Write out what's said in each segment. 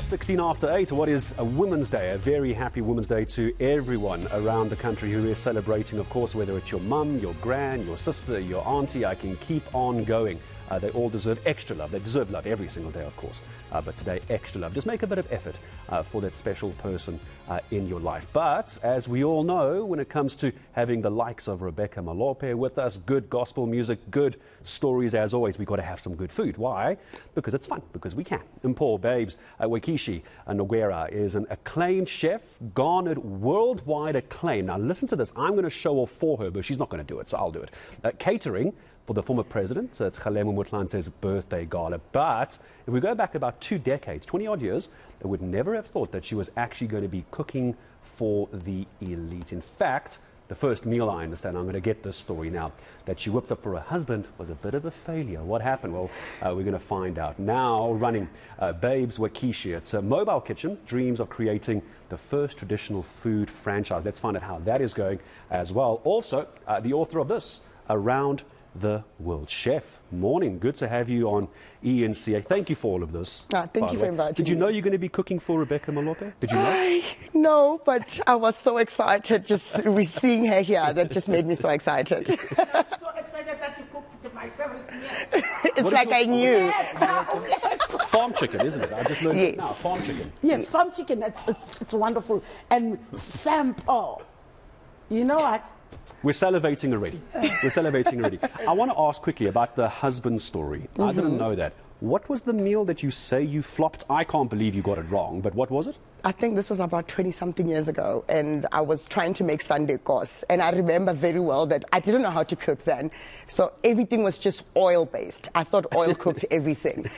16 after 8, what is a Women's Day? A very happy Women's Day to everyone around the country who is celebrating, of course, whether it's your mum, your gran, your sister, your auntie. I can keep on going. They all deserve extra love. They deserve love every single day, of course. But today, extra love. Just make a bit of effort for that special person in your life. But as we all know, when it comes to having the likes of Rebecca Malope with us, good gospel music, good stories as always, we've got to have some good food. Why? Because it's fun, because we can. And Paul Babes Wakishi Noguera is an acclaimed chef, garnered worldwide acclaim. Now listen to this. I'm going to show off for her, but she's not going to do it, so I'll do it. Catering for the former president, it's Kgalema Motlante's birthday gala. But if we go back about 2 decades, 20-odd years, I would never have thought that she was actually going to be cooking for the elite. In fact, the first meal, I understand, I'm going to get this story now, that she whipped up for her husband was a bit of a failure. What happened? Well, we're going to find out. Now running Babes Wakishi. It's a mobile kitchen, dreams of creating the first traditional food franchise. Let's find out how that is going as well. Also, the author of this, Around the World. Chef, morning. Good to have you on eNCA. Thank you for all of this. Thank you for inviting me. Did you know you're going to be cooking for Rebecca Malope? Did you know? No, but I was so excited just seeing her here. That just made me so excited. So excited that you cooked my favorite meal. It's like I knew. Farm chicken, isn't it? I just learned it now. Farm chicken. Yes, farm chicken. It's wonderful. And sample. You know what? We're salivating already. We're salivating already. I want to ask quickly about the husband story. I didn't know that. What was the meal that you say you flopped? I can't believe you got it wrong, but what was it? I think this was about 20-something years ago, and I was trying to make Sunday course. And I remember very well that I didn't know how to cook then. So everything was just oil-based. I thought oil cooked everything.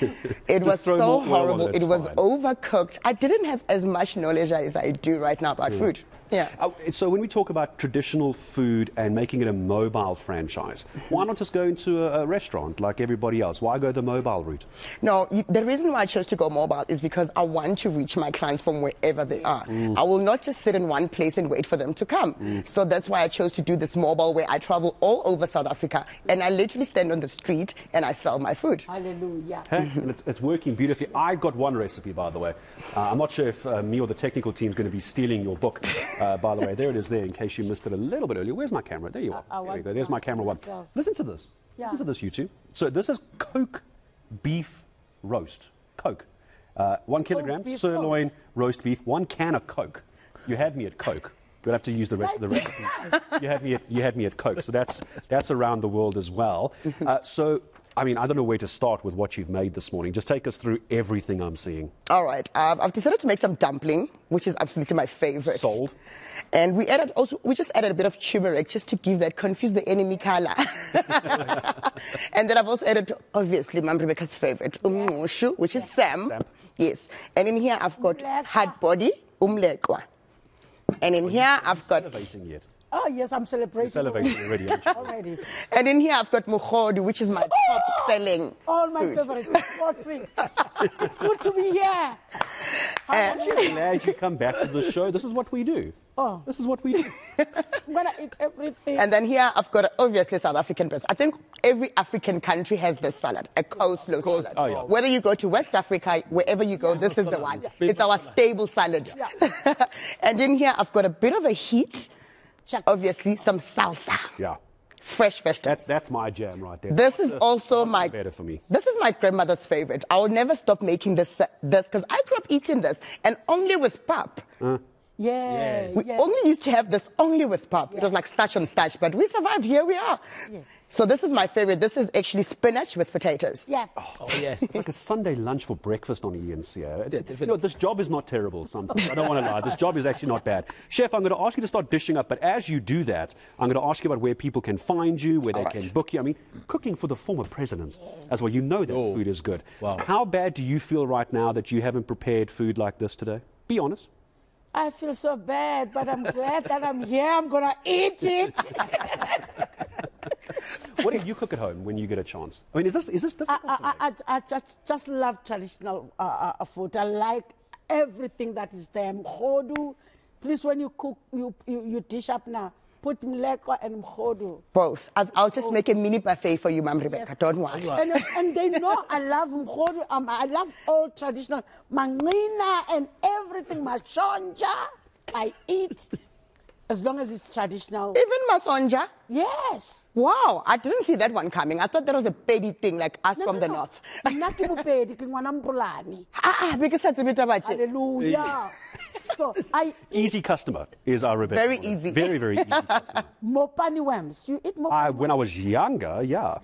It was so horrible. It was overcooked. I didn't have as much knowledge as I do right now about food. Yeah. So when we talk about traditional food and making it a mobile franchise, why not just go into a restaurant like everybody else? Why go the mobile route? No, the reason why I chose to go mobile is because I want to reach my clients from wherever they are. I will not just sit in one place and wait for them to come. So that's why I chose to do this mobile, where I travel all over South Africa and I literally stand on the street and I sell my food. Hallelujah. Hey, and it's working beautifully. I've got one recipe, by the way. I'm not sure if me or the technical team is going to be stealing your book. By the way, there it is there, in case you missed it a little bit earlier. Where's my camera? There you are. There you go. There's my camera one. Listen to this. Yeah. Listen to this, you two. So this is Coke beef roast. Coke. 1 kilogram sirloin roast beef, 1 can of Coke. You had me at Coke. We'll have to use the rest of the recipe. You had me at Coke. So that's around the world as well. So, I mean, I don't know where to start with what you've made this morning. Just take us through everything I'm seeing. All right. I've decided to make some dumpling, which is absolutely my favorite. Sold. And we just added a bit of turmeric just to give that confuse the enemy color. And then I've also added, obviously, Mom Rebecca's favorite, umngqushu, which is Sam. Yes. And in here I've got hard body, umleqwa. And in here I've got... Celebrating yet? Oh, yes, I'm celebrating. You're celebrating already, aren't you? Already. And in here I've got mukhodu, which is my top-selling All my food. favorite. For free. It's good to be here. I'm glad you come back to the show. This is what we do. Oh. This is what we do. I'm going to eat everything. And then here I've got, obviously, South African breast. I think every African country has this salad, a coleslaw salad. Oh, yeah. Whether you go to West Africa, wherever you go, this is the one. It's our stable salad. And in here I've got a bit of a heat, obviously some salsa. Yeah. Fresh vegetables. That's my jam right there. This is also my... better for me. This is my grandmother's favorite. I will never stop making this because I grew up eating this, and only with pap. Yes. We only used to have this only with pap. It was like starch on starch, but we survived. Here we are. Yes. So this is my favorite. This is actually spinach with potatoes. Yeah. Oh, yes. It's like a Sunday lunch for breakfast on eNCA. You know, this job is not terrible sometimes. I don't want to lie. This job is actually not bad. Chef, I'm going to ask you to start dishing up, but as you do that, I'm going to ask you about where people can find you, where they can book you. I mean, cooking for the former president as well. You know that food is good. Wow. How bad do you feel right now that you haven't prepared food like this today? Be honest. I feel so bad, but I'm glad that I'm here. I'm going to eat it. What do you cook at home when you get a chance? I mean, is this difficult? I just love traditional food. I like everything that is there. Mkhodu. Please, when you cook, you dish up now. put mleko and mkhodu. Both. I'll just make a mini buffet for you, Mom Rebecca. Don't worry. And they know I love mkhodu. I love all traditional mangina and everything. Mashonja, I eat as long as it's traditional. Even masonja? Yes. Wow, I didn't see that one coming. I thought that was a baby thing like us from the north. Because that's a bit about it. Hallelujah. So Easy customer is our Rebecca. Very easy. Very, very easy customer. Mopani worms. You eat mopani When I was younger, yeah.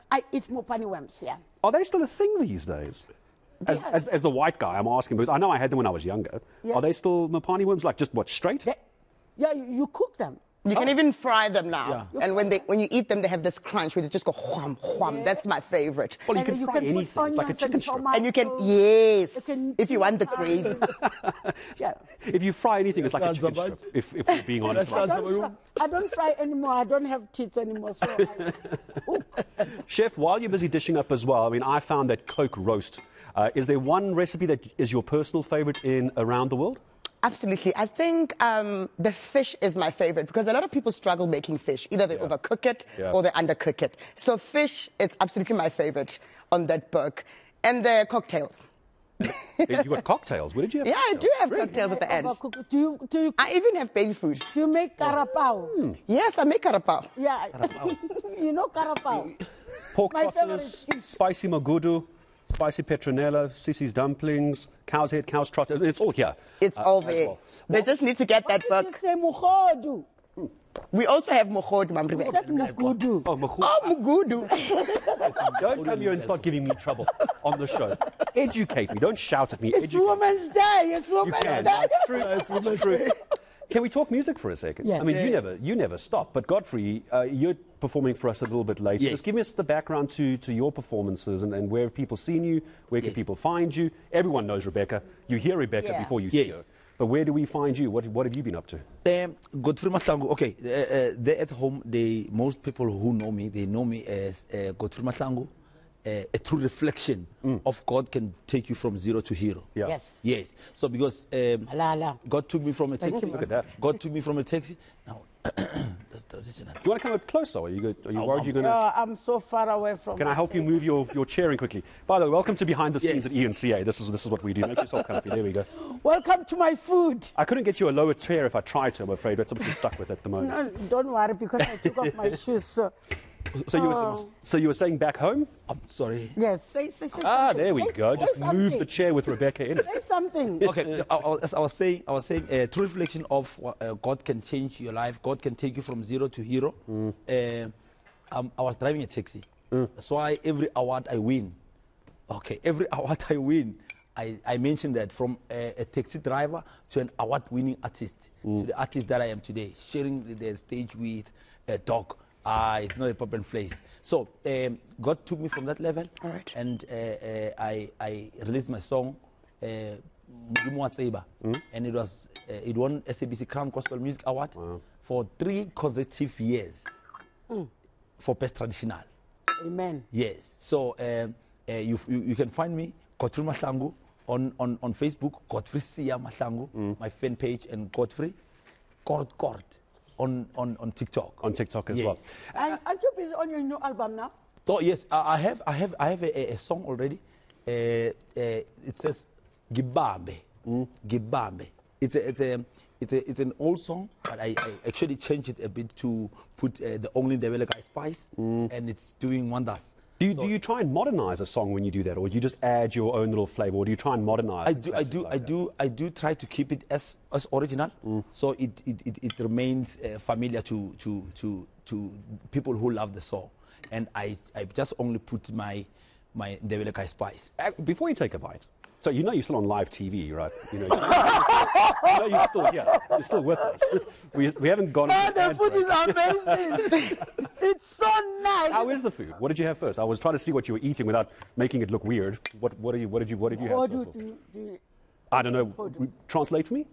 I eat mopani worms, yeah. Are they still a thing these days? As the white guy, I'm asking, because I know I had them when I was younger. Yeah. Are they still mopani worms, like just what, straight? Yeah, you cook them. You can even fry them now. Yeah. And when you eat them, they have this crunch where they just go wham, wham. Yeah. That's my favorite. Well, you can fry anything. It's like a chicken strip. And you can, yes, if you want the gravy. Yeah. If you fry anything, it's like a chicken strip, if we're being honest. I don't fry anymore. I don't have teeth anymore. So Chef, while you're busy dishing up as well, I mean, I found that Coke roast. Is there one recipe that is your personal favorite in around the world? Absolutely. I think the fish is my favorite because a lot of people struggle making fish. Either they overcook it or they undercook it. So fish, it's absolutely my favorite on that book. And the cocktails. You got cocktails. Where did you have? Yeah, I do have cocktails at the end. Do you, I even have baby food. Do you make carapao? Yes, I make carapao. Yeah. You know carapao? Pork My trotters, favorite. spicy magudu, spicy petronella, sissy's dumplings, cow's head, cow's trotter. It's all here. It's all there. well. They just need to get that What did book. you say mukhodu? We also have mokhod, Mom You Rebecca. said mugudu. Oh, magudu. Oh, mugudu. Don't come here and start giving me trouble on the show. Educate me. Don't shout at me. It's Educate. Women's Day. It's You Women's can. Day. It's true. It's true. Can we talk music for a second? Yes. I mean, you never stop. But Godfrey, you're performing for us a little bit later. Yes. Just give us the background to your performances and where have people seen you? Where can people find you? Everyone knows Rebecca. You hear Rebecca before you see her. But where do we find you? What have you been up to? Godfrey Mahlangu. Okay, they at home, most people who know me, they know me as Godfrey Mahlangu. A true reflection of God can take you from zero to hero. Yeah. Yes. Yes. So because God took me from a taxi. Look at that. God took me from a taxi. Now, that's traditional. Do you want to come up closer? Are you worried you're going to... I'm so far away from. Can I help you move your chairing quickly? By the way, welcome to Behind the Scenes at eNCA. This is what we do. Make yourself comfy. There we go. Welcome to my food. I couldn't get you a lower chair if I tried to, I'm afraid. That's what I'm stuck with at the moment. No, don't worry because I took off my shoes. So you were saying back home? I'm sorry. Yes, say something. There we go. Say Just move something. the chair with Rebecca in it. Say something. Okay, as I was saying, true reflection of God can change your life. God can take you from zero to hero. I was driving a taxi. That's why every award I win. Okay, every award I win, I mentioned that from a taxi driver to an award-winning artist, to the artist that I am today, sharing the stage with a dog. It's not a problem place. So God took me from that level, and I released my song, and it won SABC Crown Gospel Music Award for 3 consecutive years for Best Traditional. Amen. Yes. So you can find me, Godfrey Mahlangu, on Facebook, Godfrey Siya Mahlangu, my fan page, and Godfrey Kord on TikTok. On TikTok as well. And aren't you busy on your new album now? So yes, I have a song already. It says Gibambe. Gibambe. It's an old song, but I actually changed it a bit to put the only Rebecca spice, and it's doing wonders. Do you try and modernize a song when you do that, or do you just add your own little flavor, or do you try and modernize? I do try to keep it as original, so it remains familiar to people who love the song, and I just only put my Rebecca spice. Before you take a bite, so you know you're still on live TV, right? You know you're still here. You're still with us. We haven't gone. Oh, the food is amazing. It's so nice. How is the food? What did you have first? I was trying to see what you were eating without making it look weird. What did you have? I don't know. Translate for me.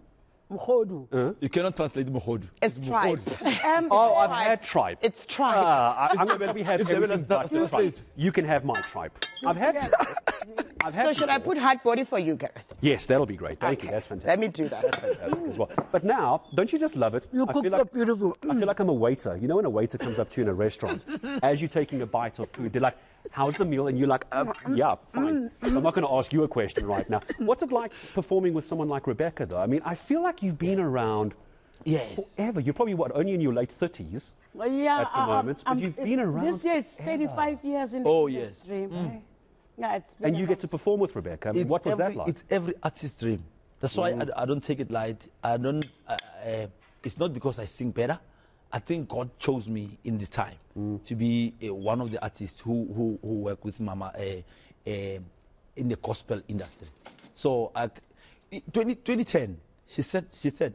Mkhodu. You cannot translate Mkhodu. It's tripe. I've had tripe. It's tripe. I'm going to have everything but tripe. You can have my tripe. I've had tripe. I've had So should I before. put hot body for you, Gareth? Yes, that'll be great. Thank you. Okay. That's fantastic. Let me do that. That's fantastic as well. But now, don't you just love it? You cook so beautiful. I feel like I'm a waiter. You know when a waiter comes up to you in a restaurant, as you're taking a bite of food, they're like, how's the meal? And you're like, yeah, fine. I'm not going to ask you a question right now. What's it like performing with someone like Rebecca, though? I mean, I feel like you've been around Yes. forever. You're probably, only in your late 30s Well, yeah, at the moment, but you've been around This year it's 35 years in Oh, the yes. industry. Yeah, it's been and you a get to perform with Rebecca. I mean, what was that like? It's every artist's dream. That's why I don't take it light. I don't. It's not because I sing better. I think God chose me in this time to be one of the artists who work with Mama in the gospel industry. So, 2010, she said,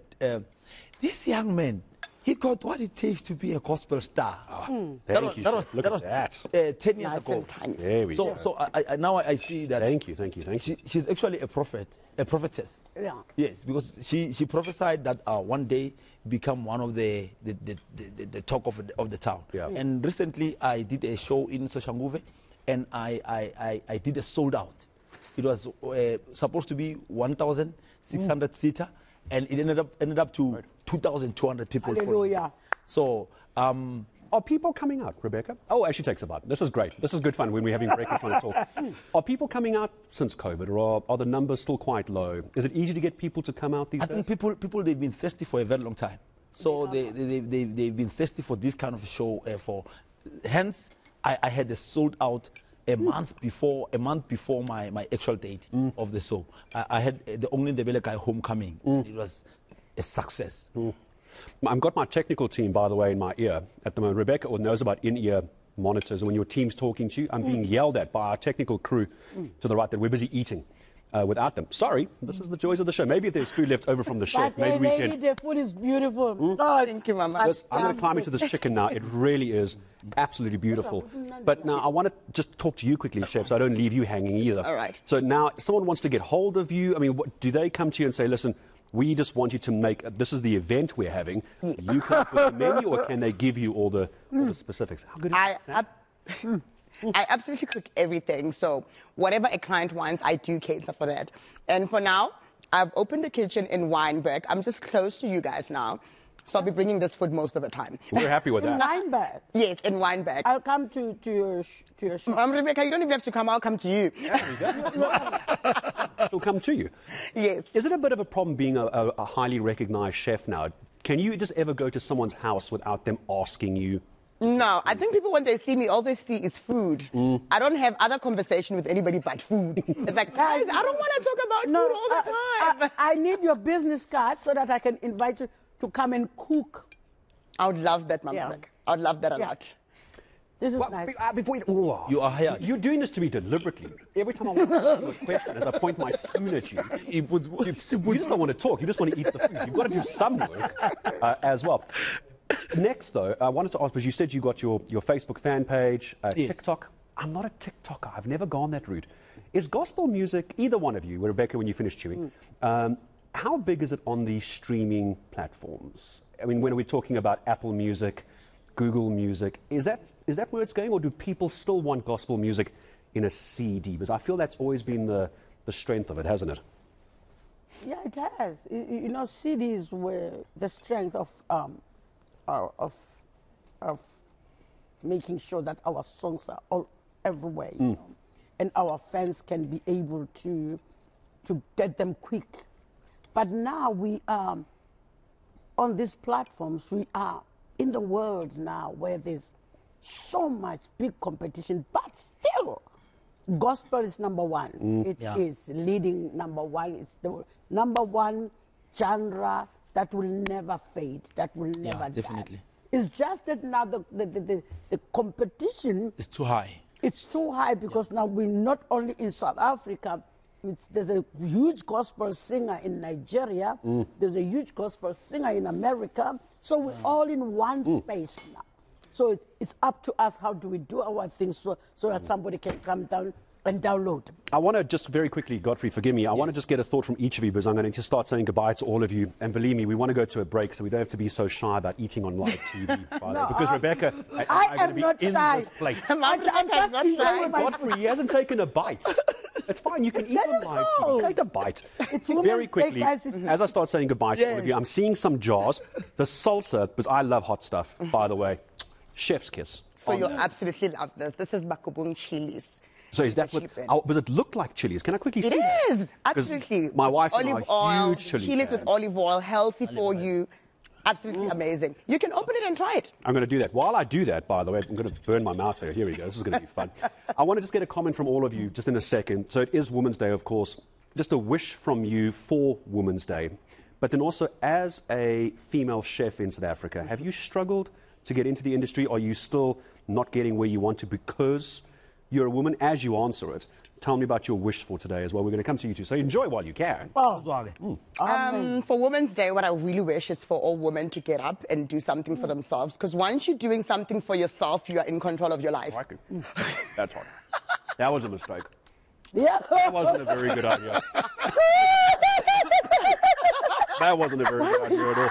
this young man, he got what it takes to be a gospel star. Thank you, Chef. Look at that. 10 years Nice ago. and tiny. There we go. So now I see that. Thank you. She's actually a prophetess. Yeah. Yes, because she prophesied that one day become one of the talk of the town. Yeah. And recently I did a show in Soshanguve, and I did a sold out. It was supposed to be 1,600 seater, and it ended up to 2,200 people. Hallelujah. So. Are people coming out, Rebecca? Oh, as she takes a bite. This is great. This is good fun when we're having breakfast trying to talk. Are people coming out since COVID, or are the numbers still quite low? Is it easy to get people to come out these I days? think people they've been thirsty for a very long time. So they've been thirsty for this kind of a show. Hence, I had a sold out a month before my actual date of the show. I had the only Ndebele guy homecoming. It was a success. I've got my technical team, by the way, in my ear at the moment. Rebecca knows about in-ear monitors, and when your team's talking to you, I'm being yelled at by our technical crew to the right that we're busy eating without them. Sorry, this is the joys of the show. Maybe if there's food left over from the chef, But maybe we lady, can... the food is beautiful. Oh, thank you, Mama. I'm going to climb into this chicken now. It really is absolutely beautiful. But now I want to just talk to you quickly, Chef, so I don't leave you hanging either. All right. So now if someone wants to get hold of you. I mean, do they come to you and say, listen, we just want you to make, this is the event we're having. You come up with the menu, or can they give you all the specifics? How good is that? I absolutely cook everything. So whatever a client wants, I do cater for that. And for now, I've opened a kitchen in Wynberg. I'm just close to you guys now. So I'll be bringing this food most of the time. We're happy with In that. Wynberg. Yes, in Wynberg. I'll come to your show. Rebecca, you don't even have to come. I'll come to you. She'll come to you. Yes. Is it a bit of a problem being a highly recognized chef now? Can you just ever go to someone's house without them asking you? No, I think people, when they see me, all they see is food. I don't have other conversation with anybody but food. It's like, guys, I don't want to talk about food all the time. I need your business card so that I can invite you to come and cook. I would love that, Mama. Yeah. I would love that a Yeah. lot. This is Well, nice. before You are hired. You're doing this to me deliberately. Every time I want to ask you a question, as I point my spoon at you, you just don't want to talk. You just want to eat the food. You've got to do some work as well. Next, though, I wanted to ask, because you said you got your Facebook fan page, Yes. TikTok. I'm not a TikToker. I've never gone that route. Is gospel music, either one of you, Rebecca, when you finish chewing, how big is it on the streaming platforms? I mean, when we're talking about Apple Music, Google Music, is that where it's going, or do people still want gospel music in a CD? Because I feel that's always been the strength of it, hasn't it? Yeah, it has. You know, CDs were the strength of making sure that our songs are all everywhere, you know, and our fans can be able to get them quick. But now we are on these platforms. We are in the world now where there's so much big competition, but still, gospel is number one. It is leading number one. It's the number one genre that will never fade, that will never definitely. die. It's just that now the competition It's too high. it's too high because now we're not only in South Africa. There's a huge gospel singer in Nigeria. There's a huge gospel singer in America. So we're all in one space now. So it's up to us. How do we do our things so that somebody can come down and download? I want to just very quickly, Godfrey, forgive me, I want to just get a thought from each of you, because I'm going to just start saying goodbye to all of you. And believe me, we want to go to a break, so we don't have to be so shy about eating on live TV. By the way. Because Rebecca, I I'm going to am be not in shy. this plate. I'm just not enjoying shy. my Godfrey, he hasn't taken a bite. It's fine. You can eat on live TV. Take a bite. It's Very Women's Day, quickly, guys. as I start saying goodbye to all of you, I'm seeing some jars. The salsa, because I love hot stuff, by the way. Chef's kiss. So you'll absolutely love this. This is Bakubung chilies. So is that what? Does it look like chilies? Can I quickly see? It is, absolutely. My wife and olive I are oil, huge chili chilies with fans. olive oil, healthy for you. Absolutely amazing. You can open it and try it. I'm going to do that. While I do that, by the way, I'm going to burn my mouth here. Here we go. This is going to be fun. I want to just get a comment from all of you just in a second. So it is Women's Day, of course. Just a wish from you for Women's Day. But then also, as a female chef in South Africa, have you struggled to get into the industry? Are you still not getting where you want to because you're a woman? As you answer it, tell me about your wish for today as well. We're going to come to you too. So enjoy while you can. For Women's Day, what I really wish is for all women to get up and do something for themselves. Because once you're doing something for yourself, you are in control of your life. That's hot. That was a mistake. Yeah. That wasn't a very good idea. That wasn't a very good idea at all.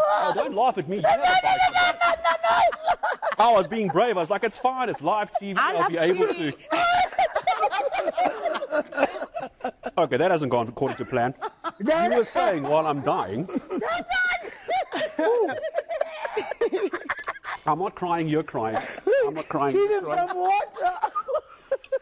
Oh, don't laugh at me. You have a bite. I was being brave. I was like, it's fine. It's live TV. I'll be able to. Okay, that hasn't gone according to plan. You were saying while I'm dying. I'm not crying. You're crying. I'm not crying. You're crying. Some water.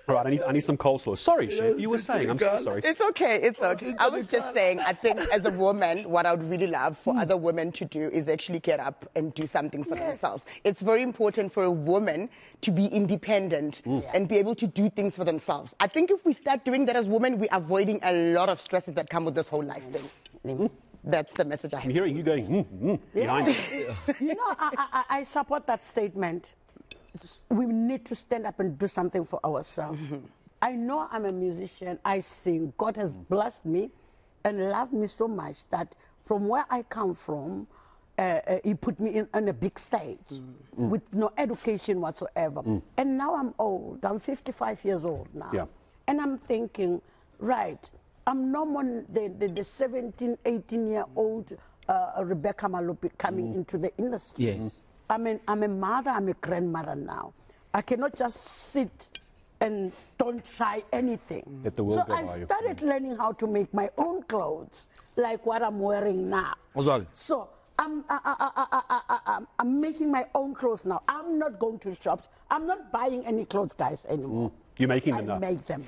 All right, I need some coleslaw. Sorry, Chef. You were saying. I'm so sorry. It's okay. It's okay. I was just saying, I think as a woman, what I would really love for other women to do is actually get up and do something for themselves. It's very important for a woman to be independent and be able to do things for themselves. I think if we start doing that as women, we're avoiding a lot of stresses that come with this whole life thing. That's the message I have. I'm hearing you going, behind you. You know, I support that statement. We need to stand up and do something for ourselves. I know I'm a musician. I sing. God has blessed me and loved me so much that from where I come from, he put me on a big stage with no education whatsoever. And now I'm old. I'm 55 years old now. Yeah. And I'm thinking, right, I'm no more the 17, 18-year-old Rebecca Malope coming into the industry. Yes. I'm a mother, I'm a grandmother now. I cannot just sit and don't try anything. Let the world So go I by you. started learning how to make my own clothes, like what I'm wearing now. So I'm making my own clothes now. I'm not going to shops. I'm not buying any clothes, guys, anymore. You're making them I now. make them.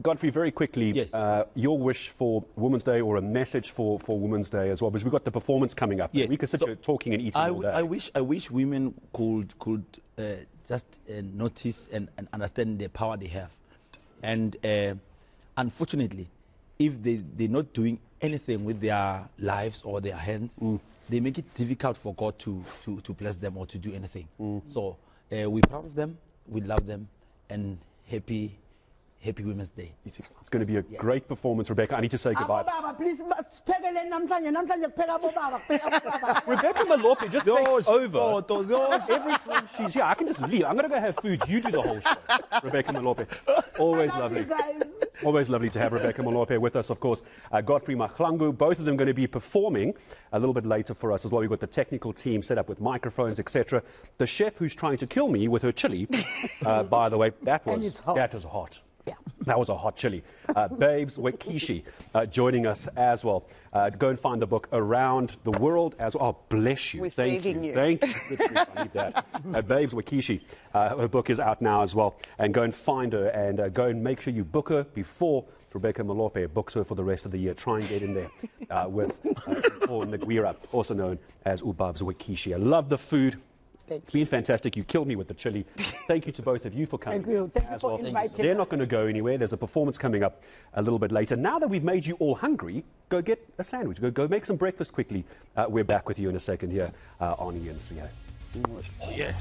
Godfrey, very quickly, Yes. your wish for Women's Day or a message for Women's Day as well, because we've got the performance coming up. Yes. We could sit here talking and eating all day. I wish women could just notice and understand the power they have. And unfortunately, if they're not doing anything with their lives or their hands, they make it difficult for God to bless them or to do anything. So we're proud of them, we love them, and happy Women's Day. It's going to be a great performance, Rebecca. I need to say goodbye. Baba, please, namhlanje pheka bobaba. Rebecca Malope just takes over. Those. Every time she's here, I can just leave. I'm going to go have food. You do the whole show. Rebecca Malope. Always lovely. Guys. Always lovely to have Rebecca Malope with us, of course. Godfrey Mahlangu, both of them going to be performing a little bit later for us as well. We've got the technical team set up with microphones, etc. The chef who's trying to kill me with her chili, by the way, that was hot. Yeah. That was a hot chili. Babes Wekishi joining us as well. Go and find the book Around the World as well. Oh, bless you. We're Thank saving you. Thank you. I need that. Babes Wekishi, her book is out now as well. And go and find her and go and make sure you book her before Rebecca Malope books her for the rest of the year. Try and get in there with Paul Ngwira, also known as Ubabs Wekishi. I love the food. It's been fantastic. You killed me with the chili. Thank you to both of you for coming. Thank you. Thank you for inviting They're us. not going to go anywhere. There's a performance coming up a little bit later. Now that we've made you all hungry, go get a sandwich. Go make some breakfast quickly. We're back with you in a second here on eNCA. Yeah.